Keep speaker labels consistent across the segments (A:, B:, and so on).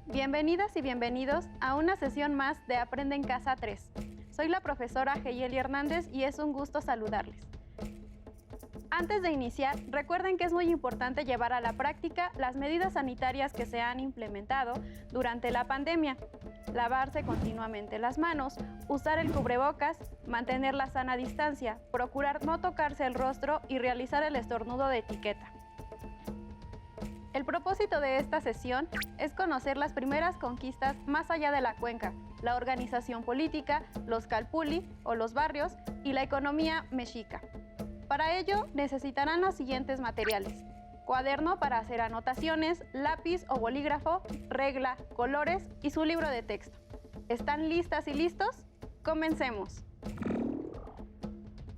A: Bienvenidas y bienvenidos a una sesión más de Aprende en Casa 3. Soy la profesora Heyeli Hernández y es un gusto saludarles. Antes de iniciar, recuerden que es muy importante llevar a la práctica las medidas sanitarias que se han implementado durante la pandemia. Lavarse continuamente las manos, usar el cubrebocas, mantener la sana distancia, procurar no tocarse el rostro y realizar el estornudo de etiqueta. El propósito de esta sesión es conocer las primeras conquistas más allá de la cuenca, la organización política, los calpulli o los barrios y la economía mexica. Para ello necesitarán los siguientes materiales: cuaderno para hacer anotaciones, lápiz o bolígrafo, regla, colores y su libro de texto. ¿Están listas y listos? ¡Comencemos!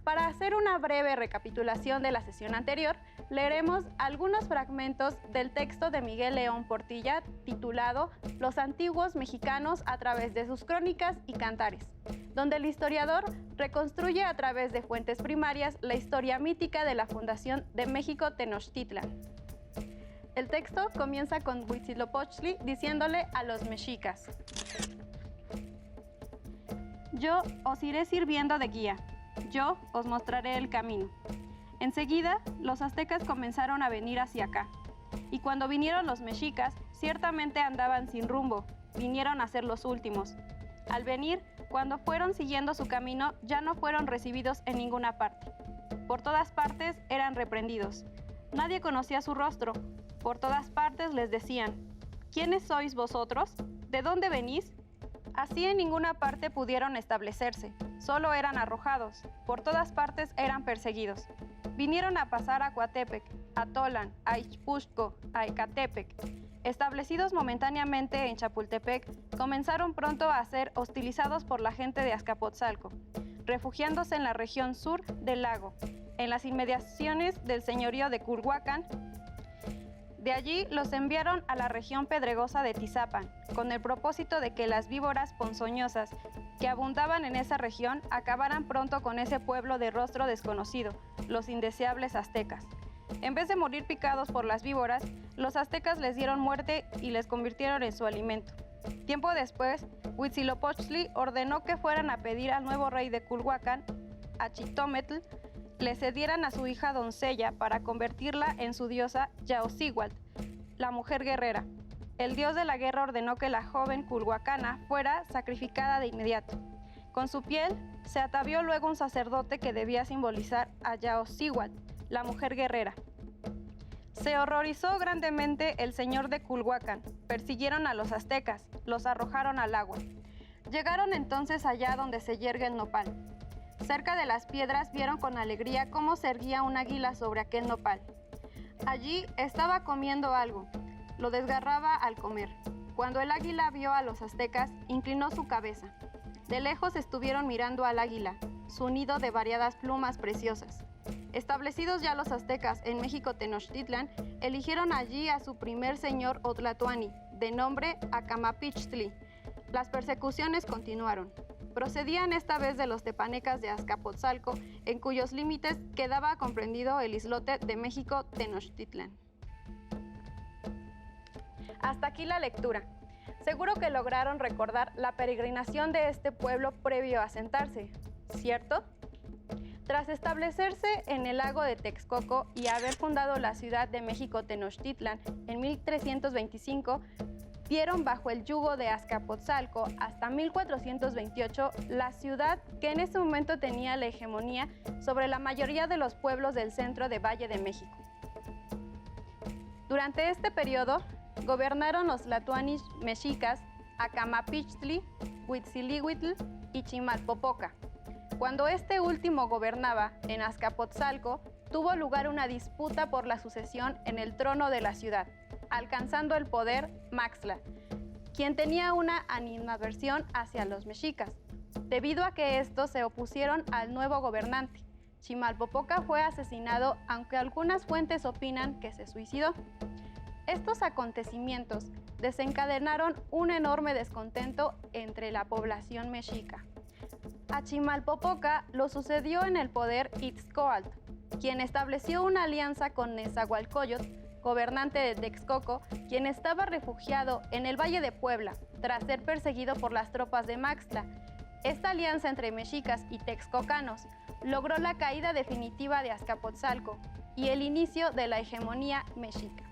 A: Para hacer una breve recapitulación de la sesión anterior, leeremos algunos fragmentos del texto de Miguel León Portilla titulado Los antiguos mexicanos a través de sus crónicas y cantares, donde el historiador reconstruye a través de fuentes primarias la historia mítica de la fundación de México Tenochtitlan. El texto comienza con Huitzilopochtli diciéndole a los mexicas: Yo os iré sirviendo de guía. Yo os mostraré el camino. Enseguida, los aztecas comenzaron a venir hacia acá. Y cuando vinieron los mexicas, ciertamente andaban sin rumbo, vinieron a ser los últimos. Al venir, cuando fueron siguiendo su camino, ya no fueron recibidos en ninguna parte. Por todas partes eran reprendidos. Nadie conocía su rostro. Por todas partes les decían: ¿Quiénes sois vosotros? ¿De dónde venís? Así en ninguna parte pudieron establecerse, solo eran arrojados, por todas partes eran perseguidos. Vinieron a pasar a Coatepec, a Tolan, a Ixpuxco, a Ecatepec. Establecidos momentáneamente en Chapultepec, comenzaron pronto a ser hostilizados por la gente de Azcapotzalco, refugiándose en la región sur del lago, en las inmediaciones del señorío de Culhuacán. De allí los enviaron a la región pedregosa de Tizapan, con el propósito de que las víboras ponzoñosas que abundaban en esa región acabaran pronto con ese pueblo de rostro desconocido, los indeseables aztecas. En vez de morir picados por las víboras, los aztecas les dieron muerte y les convirtieron en su alimento. Tiempo después, Huitzilopochtli ordenó que fueran a pedir al nuevo rey de Culhuacán, Achitometl, le cedieran a su hija doncella para convertirla en su diosa Yaosighuatl, la mujer guerrera. El dios de la guerra ordenó que la joven culhuacana fuera sacrificada de inmediato. Con su piel se atavió luego un sacerdote que debía simbolizar a Yaosighuatl, la mujer guerrera. Se horrorizó grandemente el señor de Culhuacán. Persiguieron a los aztecas, los arrojaron al agua. Llegaron entonces allá donde se yergue el nopal. Cerca de las piedras vieron con alegría cómo se erguía un águila sobre aquel nopal. Allí estaba comiendo algo. Lo desgarraba al comer. Cuando el águila vio a los aztecas, inclinó su cabeza. De lejos estuvieron mirando al águila, su nido de variadas plumas preciosas. Establecidos ya los aztecas en México Tenochtitlan, eligieron allí a su primer señor Otlatoani, de nombre Acamapichtli. Las persecuciones continuaron. Procedían esta vez de los tepanecas de Azcapotzalco, en cuyos límites quedaba comprendido el islote de México Tenochtitlan. Hasta aquí la lectura. Seguro que lograron recordar la peregrinación de este pueblo previo a asentarse, ¿cierto? Tras establecerse en el lago de Texcoco y haber fundado la ciudad de México Tenochtitlan en 1325, vieron bajo el yugo de Azcapotzalco hasta 1428 la ciudad que en ese momento tenía la hegemonía sobre la mayoría de los pueblos del centro de Valle de México. Durante este periodo, gobernaron los tlatoanis mexicas Acamapichtli, Huitzilihuitl y Chimalpopoca. Cuando este último gobernaba en Azcapotzalco, tuvo lugar una disputa por la sucesión en el trono de la ciudad, alcanzando el poder Maxtla, quien tenía una animadversión hacia los mexicas. Debido a que estos se opusieron al nuevo gobernante, Chimalpopoca fue asesinado, aunque algunas fuentes opinan que se suicidó. Estos acontecimientos desencadenaron un enorme descontento entre la población mexica. A Chimalpopoca lo sucedió en el poder Itzcoatl, quien estableció una alianza con Nezahualcóyotl gobernante de Texcoco, quien estaba refugiado en el Valle de Puebla tras ser perseguido por las tropas de Maxtla. Esta alianza entre mexicas y texcocanos logró la caída definitiva de Azcapotzalco y el inicio de la hegemonía mexica.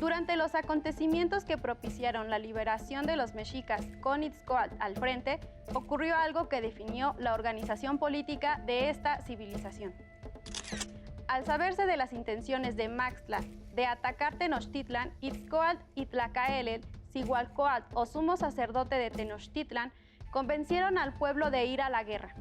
A: Durante los acontecimientos que propiciaron la liberación de los mexicas con Itzcoatl al frente, ocurrió algo que definió la organización política de esta civilización. Al saberse de las intenciones de Maxtla de atacar Tenochtitlan, Itzcoatl y Tlacaelel, Cihualcoatl o sumo sacerdote de Tenochtitlan, convencieron al pueblo de ir a la guerra.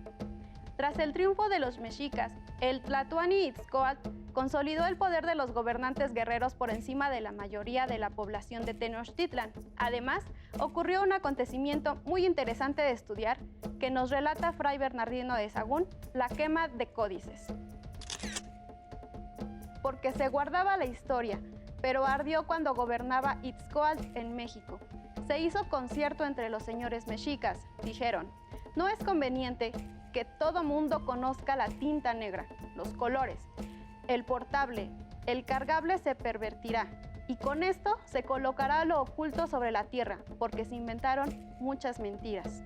A: Tras el triunfo de los mexicas, el Tlatoani Itzcoatl consolidó el poder de los gobernantes guerreros por encima de la mayoría de la población de Tenochtitlan. Además, ocurrió un acontecimiento muy interesante de estudiar que nos relata Fray Bernardino de Sahagún, la quema de códices. Porque se guardaba la historia, pero ardió cuando gobernaba Itzcoatl en México. Se hizo concierto entre los señores mexicas. Dijeron, no es conveniente que todo mundo conozca la tinta negra, los colores, el portable, el cargable se pervertirá, y con esto se colocará lo oculto sobre la tierra, porque se inventaron muchas mentiras.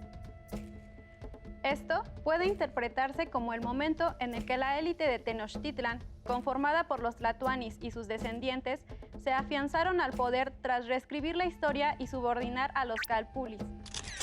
A: Esto puede interpretarse como el momento en el que la élite de Tenochtitlan, conformada por los tlatoanis y sus descendientes, se afianzaron al poder tras reescribir la historia y subordinar a los calpulis.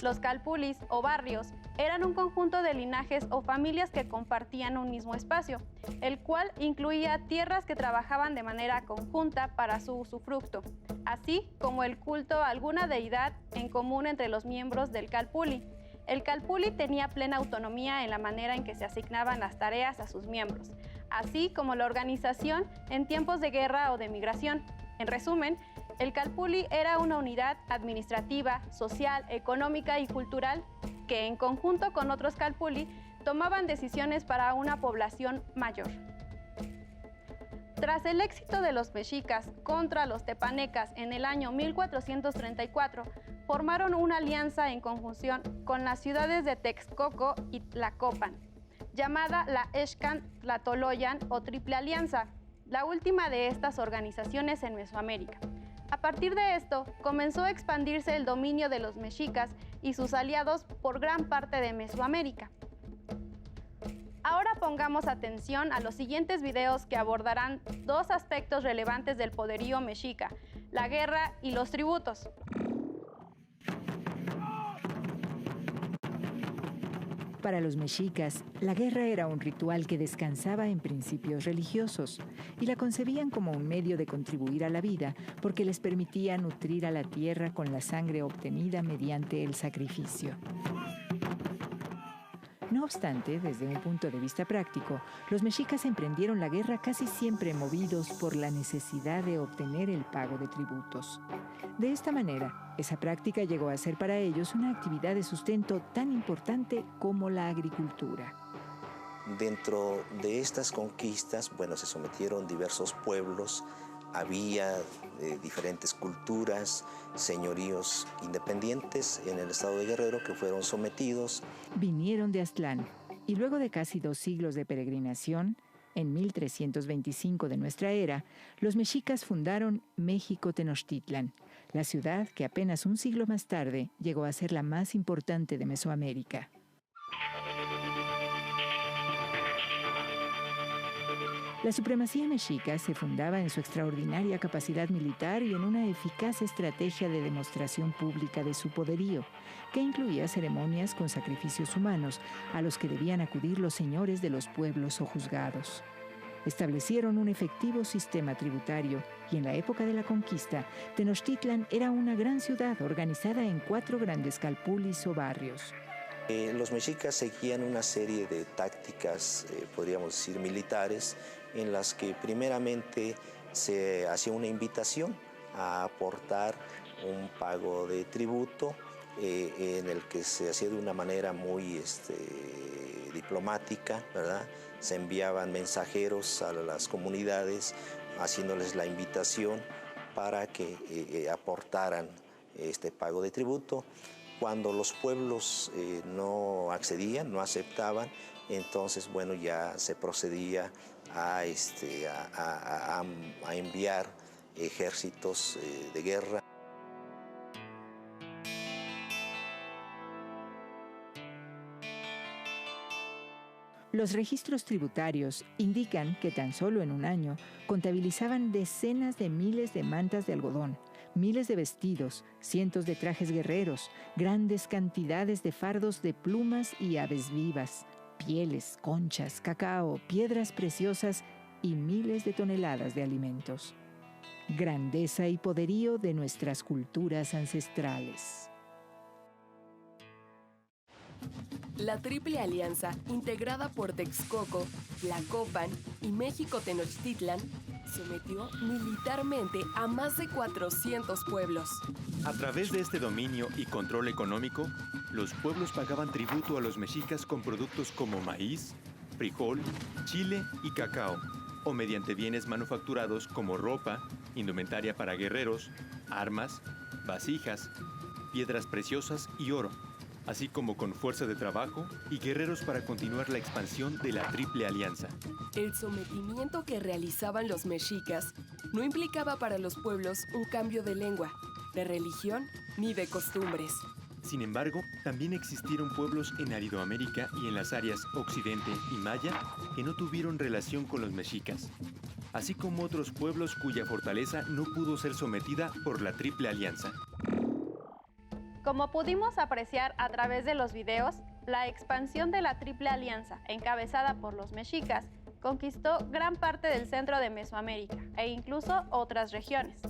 A: Los calpulis, o barrios, eran un conjunto de linajes o familias que compartían un mismo espacio, el cual incluía tierras que trabajaban de manera conjunta para su usufructo, así como el culto a alguna deidad en común entre los miembros del calpuli. El calpuli tenía plena autonomía en la manera en que se asignaban las tareas a sus miembros, así como la organización en tiempos de guerra o de migración. En resumen, el calpuli era una unidad administrativa, social, económica y cultural que, en conjunto con otros calpuli, tomaban decisiones para una población mayor. Tras el éxito de los mexicas contra los tepanecas en el año 1434, formaron una alianza en conjunción con las ciudades de Texcoco y Tlacopan, llamada la Excan-Tlatoloyan o Triple Alianza, la última de estas organizaciones en Mesoamérica. A partir de esto, comenzó a expandirse el dominio de los mexicas y sus aliados por gran parte de Mesoamérica. Ahora pongamos atención a los siguientes videos que abordarán dos aspectos relevantes del poderío mexica, la guerra y los tributos.
B: Para los mexicas, la guerra era un ritual que descansaba en principios religiosos y la concebían como un medio de contribuir a la vida porque les permitía nutrir a la tierra con la sangre obtenida mediante el sacrificio. No obstante, desde un punto de vista práctico, los mexicas emprendieron la guerra casi siempre movidos por la necesidad de obtener el pago de tributos. De esta manera, esa práctica llegó a ser para ellos una actividad de sustento tan importante como la agricultura.
C: Dentro de estas conquistas, se sometieron diversos pueblos, había diferentes culturas, señoríos independientes en el estado de Guerrero que fueron sometidos.
B: Vinieron de Aztlán y luego de casi 2 siglos de peregrinación, en 1325 de nuestra era, los mexicas fundaron México Tenochtitlan, la ciudad que apenas un siglo más tarde llegó a ser la más importante de Mesoamérica. La supremacía mexica se fundaba en su extraordinaria capacidad militar y en una eficaz estrategia de demostración pública de su poderío, que incluía ceremonias con sacrificios humanos a los que debían acudir los señores de los pueblos o juzgados. Establecieron un efectivo sistema tributario y en la época de la conquista, Tenochtitlan era una gran ciudad organizada en 4 grandes calpulis o barrios.
C: Los mexicas seguían una serie de tácticas, podríamos decir, militares, en las que primeramente se hacía una invitación a aportar un pago de tributo, en el que se hacía de una manera muy diplomática, ¿verdad? Se enviaban mensajeros a las comunidades haciéndoles la invitación para que aportaran este pago de tributo. Cuando los pueblos no accedían, no aceptaban, entonces ya se procedía a enviar ejércitos de guerra.
B: Los registros tributarios indican que tan solo en un año contabilizaban decenas de miles de mantas de algodón, miles de vestidos, cientos de trajes guerreros, grandes cantidades de fardos de plumas y aves vivas, pieles, conchas, cacao, piedras preciosas y miles de toneladas de alimentos. Grandeza y poderío de nuestras culturas ancestrales.
D: La Triple Alianza, integrada por Texcoco, Tlacopan y México-Tenochtitlan, sometió militarmente a más de 400 pueblos.
E: A través de este dominio y control económico, los pueblos pagaban tributo a los mexicas con productos como maíz, frijol, chile y cacao, o mediante bienes manufacturados como ropa, indumentaria para guerreros, armas, vasijas, piedras preciosas y oro, así como con fuerza de trabajo y guerreros para continuar la expansión de la Triple Alianza.
D: El sometimiento que realizaban los mexicas no implicaba para los pueblos un cambio de lengua, de religión ni de costumbres.
E: Sin embargo, también existieron pueblos en Aridoamérica y en las áreas Occidente y Maya que no tuvieron relación con los mexicas, así como otros pueblos cuya fortaleza no pudo ser sometida por la Triple Alianza.
A: Como pudimos apreciar a través de los videos, la expansión de la Triple Alianza, encabezada por los mexicas, conquistó gran parte del centro de Mesoamérica e incluso otras regiones.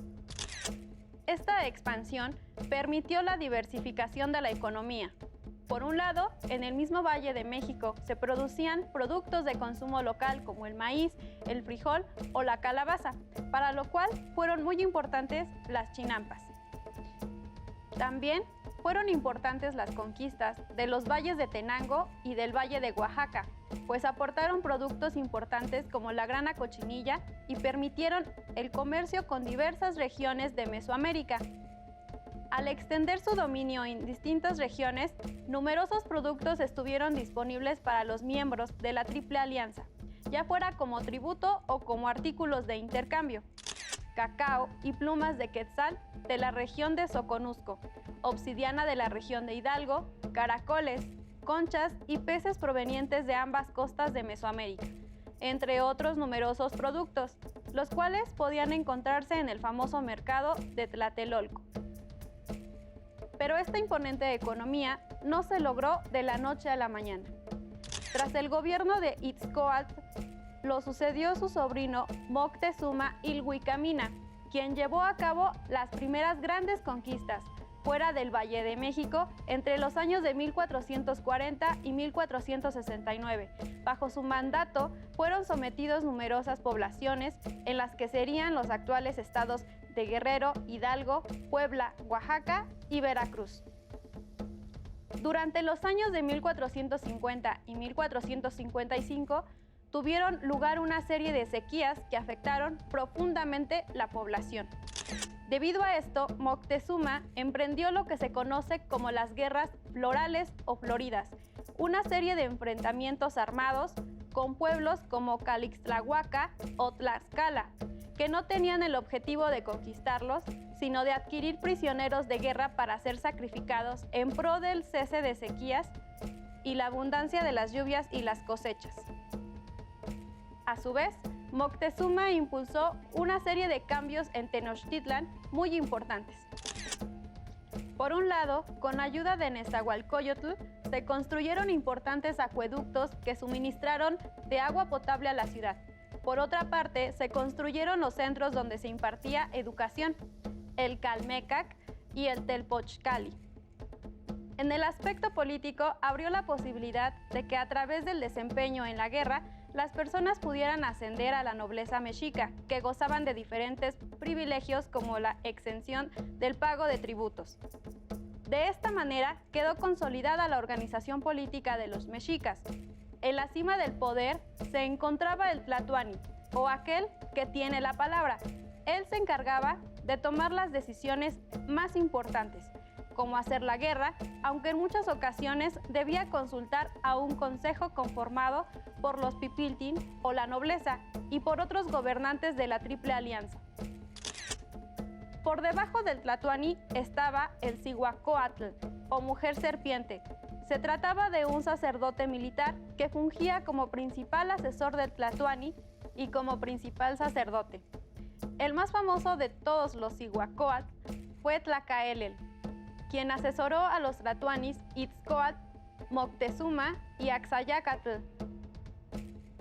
A: Esta expansión permitió la diversificación de la economía. Por un lado, en el mismo Valle de México se producían productos de consumo local como el maíz, el frijol o la calabaza, para lo cual fueron muy importantes las chinampas. También fueron importantes las conquistas de los valles de Tenango y del Valle de Oaxaca, pues aportaron productos importantes como la grana cochinilla y permitieron el comercio con diversas regiones de Mesoamérica. Al extender su dominio en distintas regiones, numerosos productos estuvieron disponibles para los miembros de la Triple Alianza, ya fuera como tributo o como artículos de intercambio. Cacao y plumas de quetzal de la región de Soconusco, obsidiana de la región de Hidalgo, caracoles, conchas y peces provenientes de ambas costas de Mesoamérica, entre otros numerosos productos, los cuales podían encontrarse en el famoso mercado de Tlatelolco. Pero esta imponente economía no se logró de la noche a la mañana. Tras el gobierno de Itzcoatl, lo sucedió su sobrino Moctezuma Ilhuicamina, quien llevó a cabo las primeras grandes conquistas fuera del Valle de México entre los años de 1440 y 1469. Bajo su mandato fueron sometidos numerosas poblaciones en las que serían los actuales estados de Guerrero, Hidalgo, Puebla, Oaxaca y Veracruz. Durante los años de 1450 y 1455, tuvieron lugar una serie de sequías que afectaron profundamente la población. Debido a esto, Moctezuma emprendió lo que se conoce como las guerras florales o floridas, una serie de enfrentamientos armados con pueblos como Calixtlahuaca o Tlaxcala, que no tenían el objetivo de conquistarlos, sino de adquirir prisioneros de guerra para ser sacrificados en pro del cese de sequías y la abundancia de las lluvias y las cosechas. A su vez, Moctezuma impulsó una serie de cambios en Tenochtitlan muy importantes. Por un lado, con ayuda de Nezahualcóyotl, se construyeron importantes acueductos que suministraron de agua potable a la ciudad. Por otra parte, se construyeron los centros donde se impartía educación, el Calmecac y el Telpochcali. En el aspecto político, abrió la posibilidad de que a través del desempeño en la guerra, las personas pudieran ascender a la nobleza mexica, que gozaban de diferentes privilegios como la exención del pago de tributos. De esta manera, quedó consolidada la organización política de los mexicas. En la cima del poder se encontraba el Tlatoani, o aquel que tiene la palabra. Él se encargaba de tomar las decisiones más importantes cómo hacer la guerra, aunque en muchas ocasiones debía consultar a un consejo conformado por los pipiltin o la nobleza y por otros gobernantes de la Triple Alianza. Por debajo del tlatoani estaba el Cihuacóatl, o mujer serpiente. Se trataba de un sacerdote militar que fungía como principal asesor del tlatoani y como principal sacerdote. El más famoso de todos los Cihuacóatl fue Tlacaelel, quien asesoró a los tlatoanis Itzcoatl, Moctezuma y Axayácatl.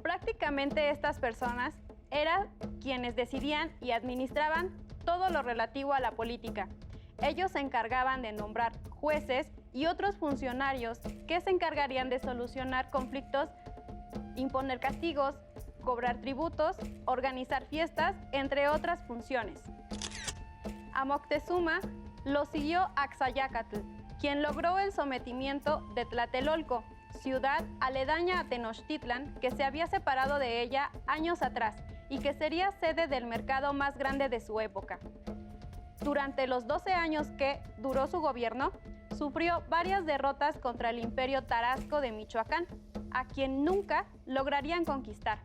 A: Prácticamente estas personas eran quienes decidían y administraban todo lo relativo a la política. Ellos se encargaban de nombrar jueces y otros funcionarios que se encargarían de solucionar conflictos, imponer castigos, cobrar tributos, organizar fiestas, entre otras funciones. A Moctezuma lo siguió Axayácatl, quien logró el sometimiento de Tlatelolco, ciudad aledaña a Tenochtitlan, que se había separado de ella años atrás y que sería sede del mercado más grande de su época. Durante los 12 años que duró su gobierno, sufrió varias derrotas contra el imperio tarasco de Michoacán, a quien nunca lograrían conquistar.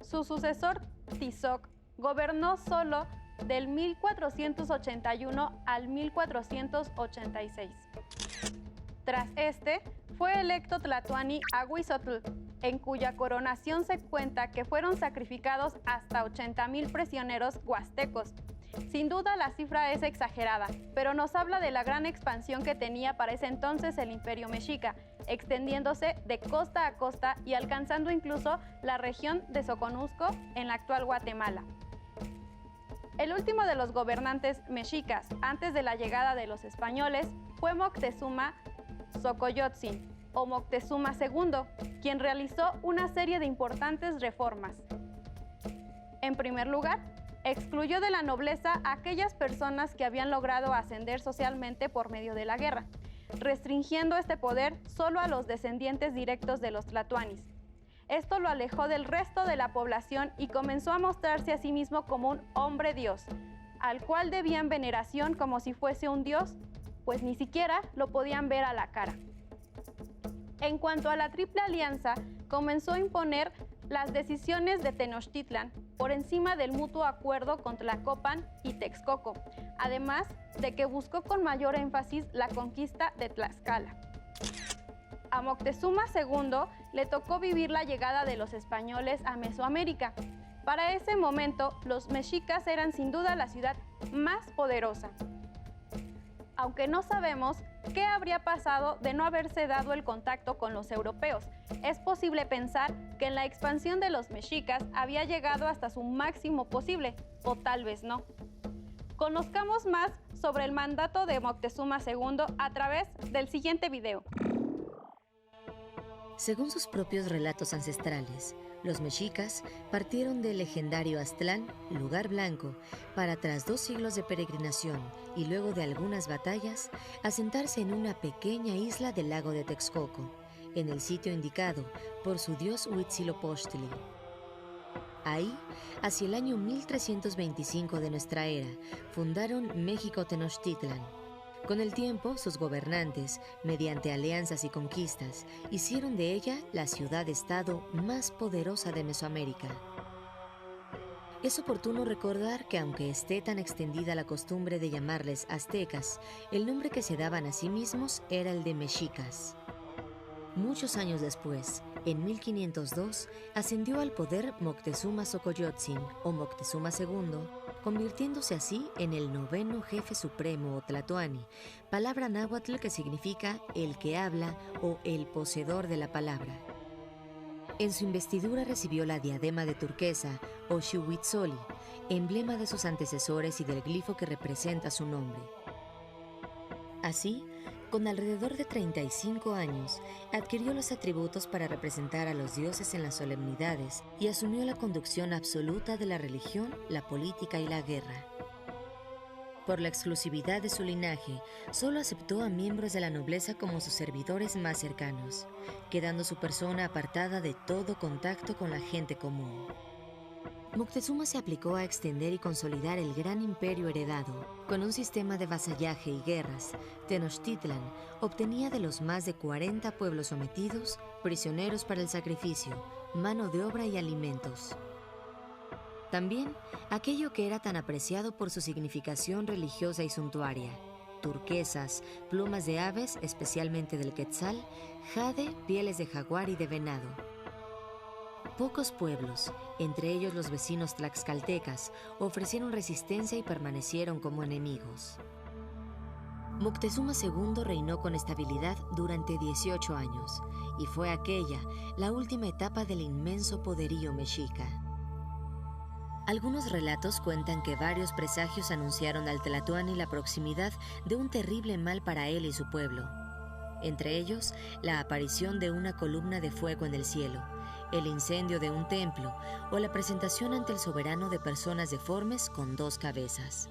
A: Su sucesor, Tizoc, gobernó solo del 1481 al 1486. Tras este, fue electo tlatoani Ahuizotl, en cuya coronación se cuenta que fueron sacrificados hasta 80,000 prisioneros huastecos. Sin duda la cifra es exagerada, pero nos habla de la gran expansión que tenía para ese entonces el Imperio Mexica, extendiéndose de costa a costa y alcanzando incluso la región de Soconusco en la actual Guatemala. El último de los gobernantes mexicas antes de la llegada de los españoles fue Moctezuma Xocoyotzin, o Moctezuma II, quien realizó una serie de importantes reformas. En primer lugar, excluyó de la nobleza a aquellas personas que habían logrado ascender socialmente por medio de la guerra, restringiendo este poder solo a los descendientes directos de los tlatoanis. Esto lo alejó del resto de la población y comenzó a mostrarse a sí mismo como un hombre dios, al cual debían veneración como si fuese un dios, pues ni siquiera lo podían ver a la cara. En cuanto a la Triple Alianza, comenzó a imponer las decisiones de Tenochtitlan por encima del mutuo acuerdo con Tlacopan y Texcoco, además de que buscó con mayor énfasis la conquista de Tlaxcala. A Moctezuma II le tocó vivir la llegada de los españoles a Mesoamérica. Para ese momento, los mexicas eran sin duda la ciudad más poderosa. Aunque no sabemos qué habría pasado de no haberse dado el contacto con los europeos, es posible pensar que en la expansión de los mexicas había llegado hasta su máximo posible, o tal vez no. Conozcamos más sobre el mandato de Moctezuma II a través del siguiente video.
F: Según sus propios relatos ancestrales, los mexicas partieron del legendario Aztlán, lugar blanco, para tras 2 siglos de peregrinación y luego de algunas batallas, asentarse en una pequeña isla del lago de Texcoco, en el sitio indicado por su dios Huitzilopochtli. Ahí, hacia el año 1325 de nuestra era, fundaron México Tenochtitlan. Con el tiempo, sus gobernantes, mediante alianzas y conquistas, hicieron de ella la ciudad-estado más poderosa de Mesoamérica. Es oportuno recordar que aunque esté tan extendida la costumbre de llamarles aztecas, el nombre que se daban a sí mismos era el de mexicas. Muchos años después, en 1502, ascendió al poder Moctezuma Xocoyotzin, o Moctezuma II, convirtiéndose así en el 9º jefe supremo o tlatoani, palabra náhuatl que significa el que habla o el poseedor de la palabra. En su investidura recibió la diadema de turquesa o xiuhítzoli, emblema de sus antecesores y del glifo que representa su nombre. Así, con alrededor de 35 años, adquirió los atributos para representar a los dioses en las solemnidades y asumió la conducción absoluta de la religión, la política y la guerra. Por la exclusividad de su linaje, solo aceptó a miembros de la nobleza como sus servidores más cercanos, quedando su persona apartada de todo contacto con la gente común. Moctezuma se aplicó a extender y consolidar el gran imperio heredado. Con un sistema de vasallaje y guerras, Tenochtitlan obtenía de los más de 40 pueblos sometidos prisioneros para el sacrificio, mano de obra y alimentos. También aquello que era tan apreciado por su significación religiosa y suntuaria: turquesas, plumas de aves, especialmente del quetzal, jade, pieles de jaguar y de venado. Pocos pueblos, entre ellos los vecinos tlaxcaltecas, ofrecieron resistencia y permanecieron como enemigos. Moctezuma II reinó con estabilidad durante 18 años, y fue aquella la última etapa del inmenso poderío mexica. Algunos relatos cuentan que varios presagios anunciaron al Tlatoani la proximidad de un terrible mal para él y su pueblo. Entre ellos, la aparición de una columna de fuego en el cielo, el incendio de un templo o la presentación ante el soberano de personas deformes con 2 cabezas.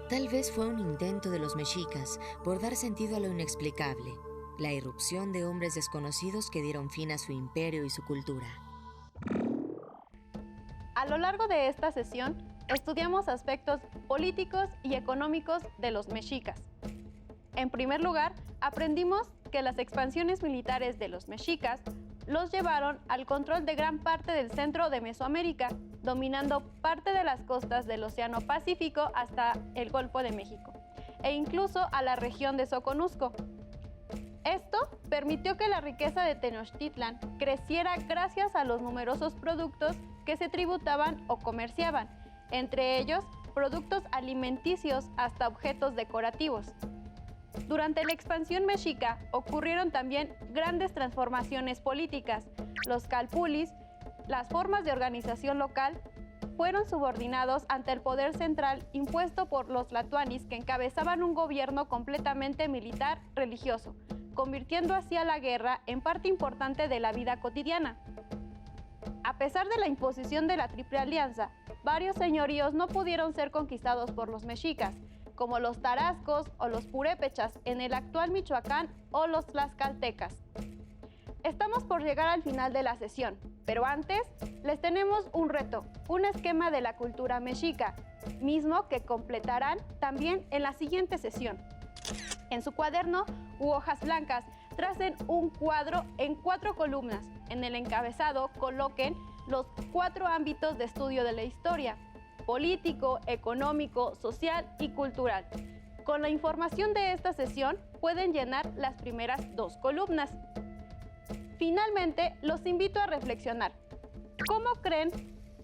F: Tal vez fue un intento de los mexicas por dar sentido a lo inexplicable, la irrupción de hombres desconocidos que dieron fin a su imperio y su cultura.
A: A lo largo de esta sesión, estudiamos aspectos políticos y económicos de los mexicas. En primer lugar, aprendimos que las expansiones militares de los mexicas los llevaron al control de gran parte del centro de Mesoamérica, dominando parte de las costas del Océano Pacífico hasta el Golfo de México, e incluso a la región de Soconusco. Esto permitió que la riqueza de Tenochtitlan creciera gracias a los numerosos productos que se tributaban o comerciaban, entre ellos productos alimenticios hasta objetos decorativos. Durante la expansión mexica ocurrieron también grandes transformaciones políticas. Los calpulis, las formas de organización local, fueron subordinados ante el poder central impuesto por los tlatoanis, que encabezaban un gobierno completamente militar religioso, convirtiendo así a la guerra en parte importante de la vida cotidiana. A pesar de la imposición de la Triple Alianza, varios señoríos no pudieron ser conquistados por los mexicas, como los tarascos o los purépechas en el actual Michoacán o los tlaxcaltecas. Estamos por llegar al final de la sesión, pero antes les tenemos un reto, un esquema de la cultura mexica, mismo que completarán también en la siguiente sesión. En su cuaderno u hojas blancas, tracen un cuadro en 4 columnas. En el encabezado coloquen los 4 ámbitos de estudio de la historia: político, económico, social y cultural. Con la información de esta sesión pueden llenar las primeras 2 columnas. Finalmente, los invito a reflexionar. ¿Cómo creen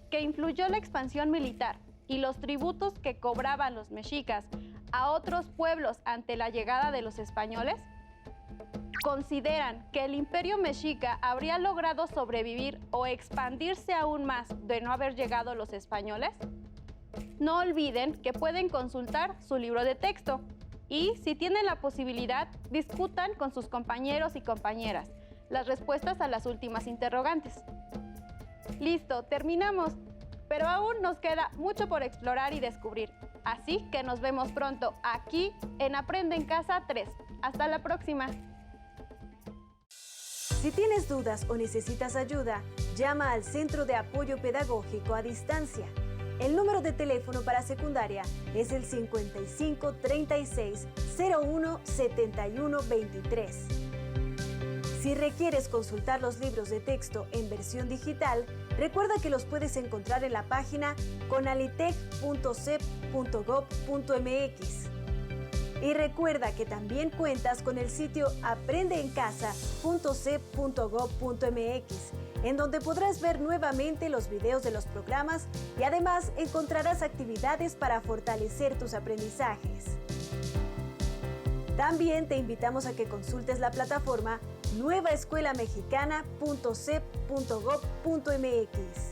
A: que influyó la expansión militar y los tributos que cobraban los mexicas a otros pueblos ante la llegada de los españoles? ¿Consideran que el imperio mexica habría logrado sobrevivir o expandirse aún más de no haber llegado los españoles? No olviden que pueden consultar su libro de texto y, si tienen la posibilidad, discutan con sus compañeros y compañeras las respuestas a las últimas interrogantes. Listo, terminamos, pero aún nos queda mucho por explorar y descubrir. Así que nos vemos pronto aquí en Aprende en Casa 3. Hasta la próxima.
G: Si tienes dudas o necesitas ayuda, llama al Centro de Apoyo Pedagógico a Distancia. El número de teléfono para secundaria es el 55 36 01 71 23. Si requieres consultar los libros de texto en versión digital, recuerda que los puedes encontrar en la página conalitec.cep.gov.mx. Y recuerda que también cuentas con el sitio aprendeencasa.cep.gov.mx, en donde podrás ver nuevamente los videos de los programas y además encontrarás actividades para fortalecer tus aprendizajes. También te invitamos a que consultes la plataforma nuevaescuelamexicana.cep.gov.mx.